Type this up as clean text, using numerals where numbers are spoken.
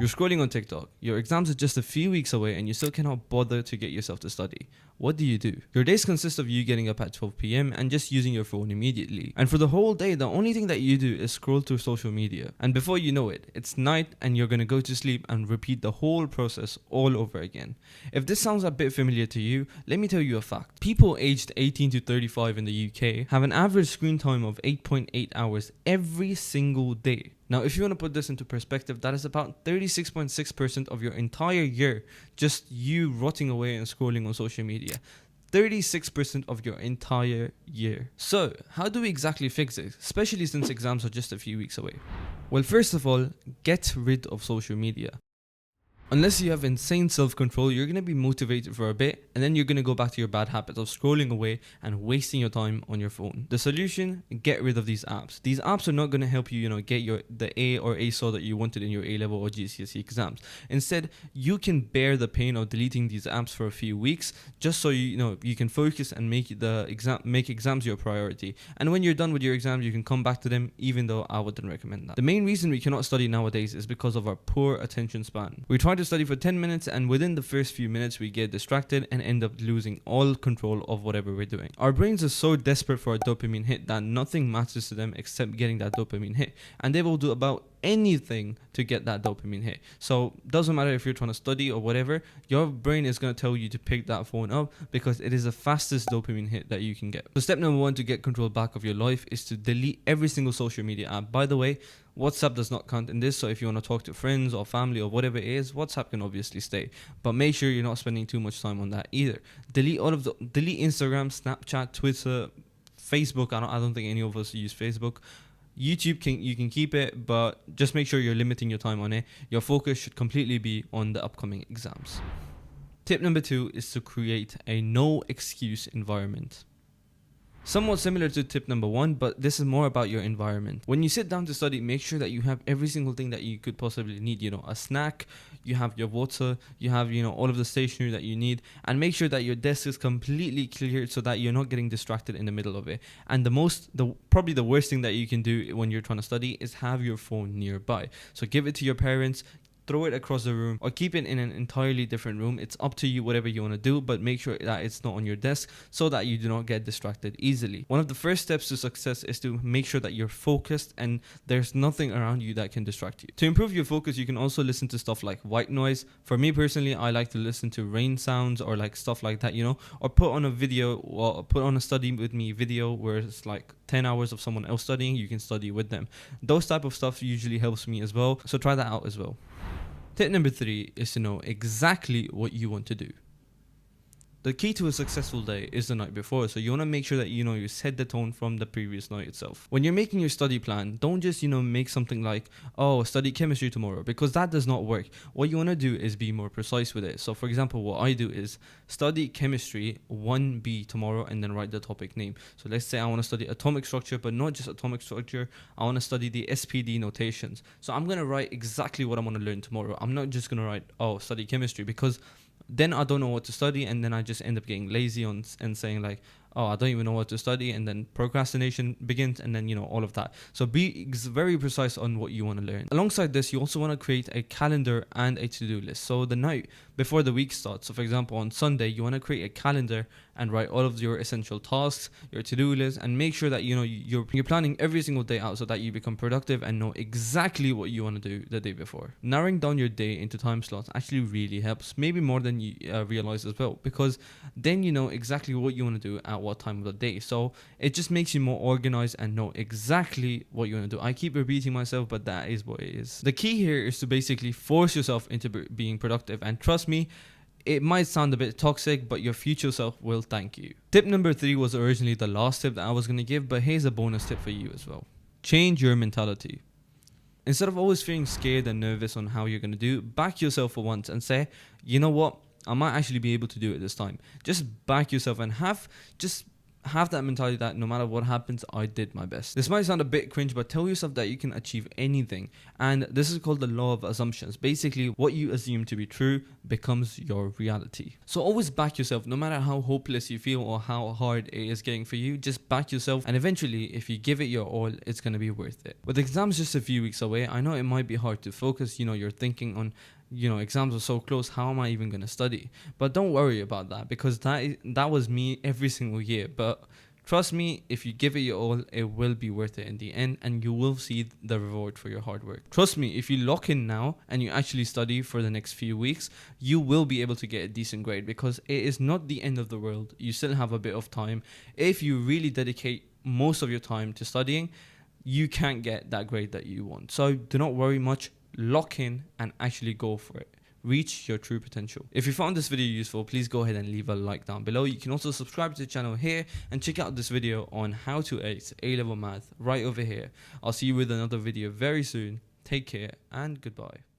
You're scrolling on TikTok, your exams are just a few weeks away and you still cannot bother to get yourself to study. What do? Your days consist of you getting up at 12 p.m. and just using your phone immediately. And for the whole day, the only thing that you do is scroll through social media. And before you know it, it's night and you're gonna go to sleep and repeat the whole process all over again. If this sounds a bit familiar to you, let me tell you a fact. People aged 18 to 35 in the UK have an average screen time of 8.8 hours every single day. Now, if you want to put this into perspective, that is about 36.6% of your entire year just you rotting away and scrolling on social media. 36% of your entire year. So, how do we exactly fix it, especially since exams are just a few weeks away? Well, first of all, get rid of social media. Unless you have insane self-control, you're going to be motivated for a bit and then you're going to go back to your bad habit of scrolling away and wasting your time on your phone. The solution, get rid of these apps. These apps are not going to help you, get the A or A star that you wanted in your A-level or GCSE exams. Instead, you can bear the pain of deleting these apps for a few weeks just so you can focus and make exams your priority. And when you're done with your exams, you can come back to them, even though I wouldn't recommend that. The main reason we cannot study nowadays is because of our poor attention span. We try to study for 10 minutes and within the first few minutes we get distracted and end up losing all control of whatever we're doing. Our brains are so desperate for a dopamine hit that nothing matters to them except getting that dopamine hit, and they will do about anything to get that dopamine hit. So doesn't matter if you're trying to study or whatever, your brain is going to tell you to pick that phone up because it is the fastest dopamine hit that you can get. So step number 1 to get control back of your life is to delete every single social media app. By the way, WhatsApp does not count in this, so if you want to talk to friends or family or whatever it is, WhatsApp can obviously stay, but make sure you're not spending too much time on that either. Delete Instagram, Snapchat, Twitter, Facebook. I don't think any of us use Facebook. YouTube you can keep it, but just make sure you're limiting your time on it. Your focus should completely be on the upcoming exams. Tip number 2 is to create a no excuse environment. Somewhat similar to tip number 1, but this is more about your environment. When you sit down to study, make sure that you have every single thing that you could possibly need. A snack, you have your water, you have all of the stationery that you need, and make sure that your desk is completely clear so that you're not getting distracted in the middle of it. And probably the worst thing that you can do when you're trying to study is have your phone nearby. So give it to your parents, throw it across the room, or keep it in an entirely different room. It's up to you, whatever you want to do, but make sure that it's not on your desk so that you do not get distracted easily. One of the first steps to success is to make sure that you're focused and there's nothing around you that can distract you. To improve your focus, you can also listen to stuff like white noise. For me personally, I like to listen to rain sounds or like stuff like that, or put on a video or put on a study with me video where it's like 10 hours of someone else studying, you can study with them. Those type of stuff usually helps me as well, so try that out as well. Tip number 3 is to know exactly what you want to do. The key to a successful day is the night before, so you want to make sure that you set the tone from the previous night itself. When you're making your study plan, don't just make something like, study chemistry tomorrow, because that does not work. What you want to do is be more precise with it. So for example, what I do is study chemistry 1B tomorrow and then write the topic name. So let's say I want to study atomic structure, but not just atomic structure, I want to study the SPD notations. So I'm going to write exactly what I want to learn tomorrow. I'm not just going to write, study chemistry, because then I don't know what to study, and then I just end up getting lazy and saying like, I don't even know what to study, and then procrastination begins, and then all of that. So be very precise on what you want to learn. Alongside this, you also want to create a calendar and a to-do list. So the night before the week starts, so for example on Sunday, you want to create a calendar and write all of your essential tasks, your to-do list, and make sure that you're planning every single day out so that you become productive and know exactly what you want to do the day before. Narrowing down your day into time slots actually really helps, maybe more than you realize as well, because then you know exactly what you want to do at what time of the day. So it just makes you more organized and know exactly what you want to do. I keep repeating myself, but that is what it is. The key here is to basically force yourself into being productive, and trust me, it might sound a bit toxic, but your future self will thank you. Tip number 3 was originally the last tip that I was going to give, but here's a bonus tip for you as well. Change your mentality. Instead of always feeling scared and nervous on how you're going to do, back yourself for once and say, you know what, I might actually be able to do it this time. Just back yourself and have just have that mentality that no matter what happens, I did my best. This might sound a bit cringe, but tell yourself that you can achieve anything. And this is called the law of assumptions. Basically, what you assume to be true becomes your reality. So always back yourself, no matter how hopeless you feel or how hard it is getting for you, just back yourself. And eventually, if you give it your all, it's going to be worth it. With exams just a few weeks away, I know it might be hard to focus. You're thinking on, exams are so close, how am I even going to study? But don't worry about that, because that was me every single year. But trust me, if you give it your all, it will be worth it in the end, and you will see the reward for your hard work. Trust me, if you lock in now and you actually study for the next few weeks, you will be able to get a decent grade, because it is not the end of the world. You still have a bit of time. If you really dedicate most of your time to studying, you can't get that grade that you want. So do not worry much. Lock in and actually go for it. Reach your true potential. If you found this video useful, please go ahead and leave a like down below. You can also subscribe to the channel here and check out this video on how to ace A-level math right over here. I'll see you with another video very soon. Take care and goodbye.